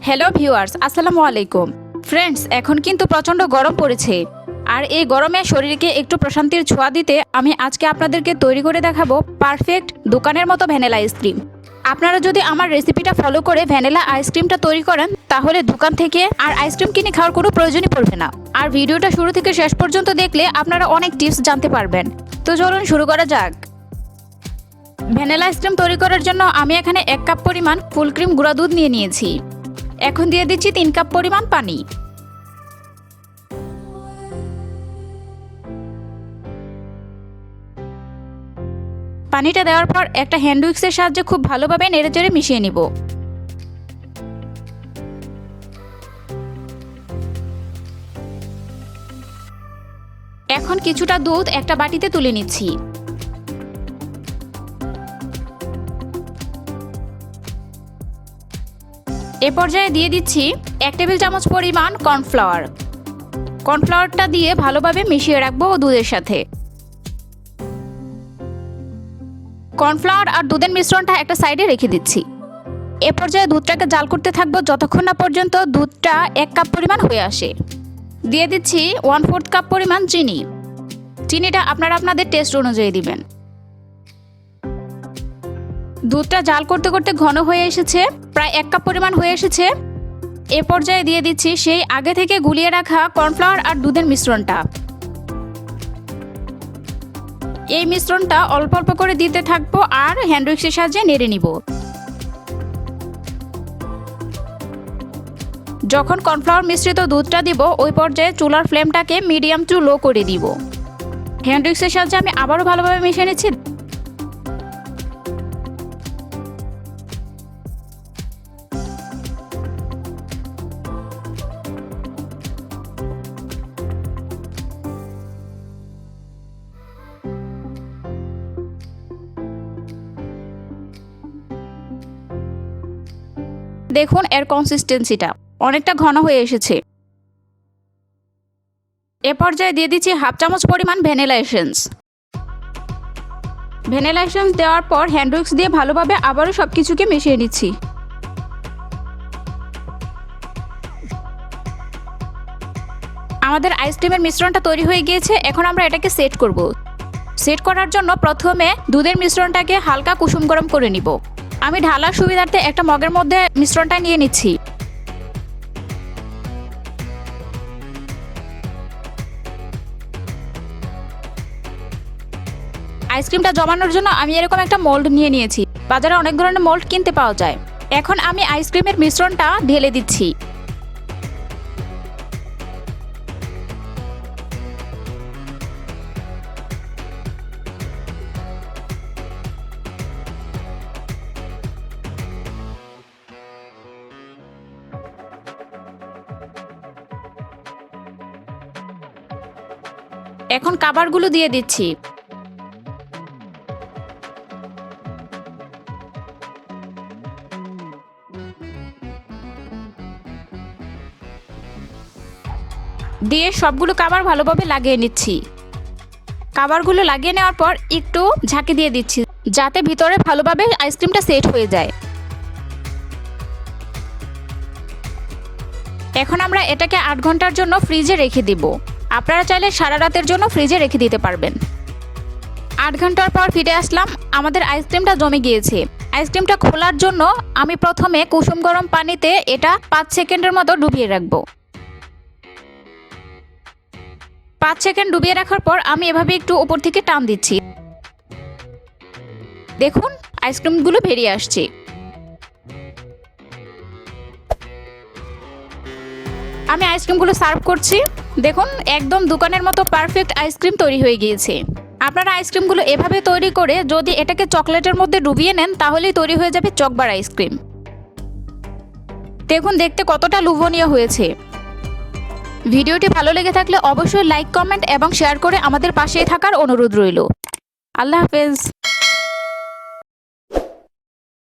Hello viewers, আসসালামু আলাইকুম। Friends, এখন কিন্তু প্রচণ্ড গরম পড়েছে, আর এই গরমে শরীরকে একটু প্রশান্তির ছোঁয়া দিতে আমি আজকে আপনাদেরকে তৈরি করে দেখাবো পারফেক্ট দোকানের মতো ভ্যানিলা আইসক্রিম। আপনারা যদি আমার রেসিপিটা ফলো করে ভ্যানিলা আইসক্রিমটা তৈরি করেন, তাহলে দোকান থেকে আর আইসক্রিম কিনে খাওয়ার কোনো প্রয়োজনই পড়বে না। আর ভিডিওটা শুরু থেকে শেষ পর্যন্ত দেখলে আপনারা অনেক টিপস জানতে পারবেন। তো চলুন শুরু করা যাক। ভ্যানিলা আইসক্রিম তৈরি করার জন্য আমি এখানে 1 কাপ পরিমাণ ফুল ক্রিম গুঁড়া দুধ নিয়েছি। এখন দিয়ে দিচ্ছি 3 কাপ পরিমাণ পানি। পানিটা দেওয়ার পর একটা হ্যান্ড উইক্সের সাহায্যে খুব ভালোভাবে নেড়েচেড়ে মিশিয়ে নিব। এখন কিছুটা দুধ একটা বাটিতে তুলে নিচ্ছি। এ পর্যায়ে দিয়ে দিচ্ছি 1 টেবিল চামচ পরিমাণ কর্নফ্লাওয়ার। কর্নফ্লাওয়ারটা দিয়ে ভালোভাবে মিশিয়ে রাখবো দুধের সাথে। কর্নফ্লাওয়ার আর দুধের মিশ্রণটা একটা সাইডে রেখে দিচ্ছি। এ পর্যায়ে দুধটাকে জাল করতে থাকবো যতক্ষণ না পর্যন্ত দুধটা 1 কাপ পরিমাণ হয়ে আসে। দিয়ে দিচ্ছি 1/4 কাপ পরিমাণ চিনি। চিনিটা আপনারা আপনাদের টেস্ট অনুযায়ী দিবেন। দুধটা জাল করতে করতে ঘন হয়ে এসেছে, প্রায় 1 কাপ পরিমাণ হয়ে এসেছে। এ পর্যায়ে দিয়ে দিচ্ছি সেই আগে থেকে গুলিয়ে রাখা কর্নফ্লাওয়ার আর দুধের মিশ্রণটা। এই মিশ্রণটা অল্প অল্প করে দিতে থাকবো আর হ্যান্ড উইক্সের সাহায্যে নেড়ে নিব। যখন কর্নফ্লাওয়ার মিশ্রিত দুধটা দিব, ওই পর্যায়ে চুলার ফ্লেমটাকে মিডিয়াম টু লো করে দিব। হ্যান্ড উইক্সের সাহায্যে আমি আবারও ভালোভাবে মিশিয়ে নিচ্ছি। দেখুন এর কনসিস্টেন্সিটা অনেকটা ঘন হয়ে এসেছে। এ পর্যায়ে দিয়ে দিচ্ছি 1/2 চামচ পরিমাণ ভ্যানিলা এসেন্স। ভ্যানিলা এসেন্স দেওয়ার পর হ্যান্ড উইক্স দিয়ে ভালোভাবে আবারও সবকিছুকে মিশিয়ে নিচ্ছি। আমাদের আইসক্রিমের মিশ্রণটা তৈরি হয়ে গিয়েছে। এখন আমরা এটাকে সেট করব। সেট করার জন্য প্রথমে দুধের মিশ্রণটাকে হালকা কুসুম গরম করে নিব। আমি ঢালার সুবিধার্থে একটা মগের মধ্যে মিশ্রণটা নিয়ে নিচ্ছি। আইসক্রিমটা জমানোর জন্য আমি এরকম একটা মোল্ড নিয়ে নিয়েছি। বাজারে অনেক ধরনের মোল্ড কিনতে পাওয়া যায়। এখন আমি আইসক্রিমের মিশ্রণটা ঢেলে দিচ্ছি। এখন কাবারগুলো দিয়ে দিচ্ছি। দিয়ে সবগুলো কাবার ভালোভাবে লাগিয়ে নিচ্ছি। কাবারগুলো লাগিয়ে নেওয়ার পর একটু ঝাঁকি দিয়ে দিচ্ছি, যাতে ভিতরে ভালোভাবে আইসক্রিমটা সেট হয়ে যায়। এখন আমরা এটাকে 8 ঘন্টার জন্য ফ্রিজে রেখে দিব। আপনারা চাইলে সারা রাতের জন্য ফ্রিজে রেখে দিতে পারবেন। 8 ঘন্টার পর ফিরে আসলাম। আমাদের আইসক্রিমটা জমে গিয়েছে। আইসক্রিমটা খোলার জন্য আমি প্রথমে কুসুম গরম পানিতে এটা 5 সেকেন্ডের মতো ডুবিয়ে রাখবো। 5 সেকেন্ড ডুবিয়ে রাখার পর আমি এভাবে একটু উপর থেকে টান দিচ্ছি। দেখুন আইসক্রিমগুলো বেরিয়ে আসছে। আমি আইসক্রিমগুলো সার্ভ করছি। দেখুন একদম দোকানের মতো পারফেক্ট আইসক্রিম তৈরি হয়ে গিয়েছে। আপনারা আইসক্রিমগুলো এভাবে তৈরি করে যদি এটাকে চকলেটের মধ্যে ডুবিয়ে নেন, তাহলেই তৈরি হয়ে যাবে চকবার আইসক্রিম। দেখুন দেখতে কতটা লোভনীয় হয়েছে। ভিডিওটি ভালো লেগে থাকলে অবশ্যই লাইক, কমেন্ট এবং শেয়ার করে আমাদের পাশে থাকার অনুরোধ রইল। আল্লাহ হাফেজ।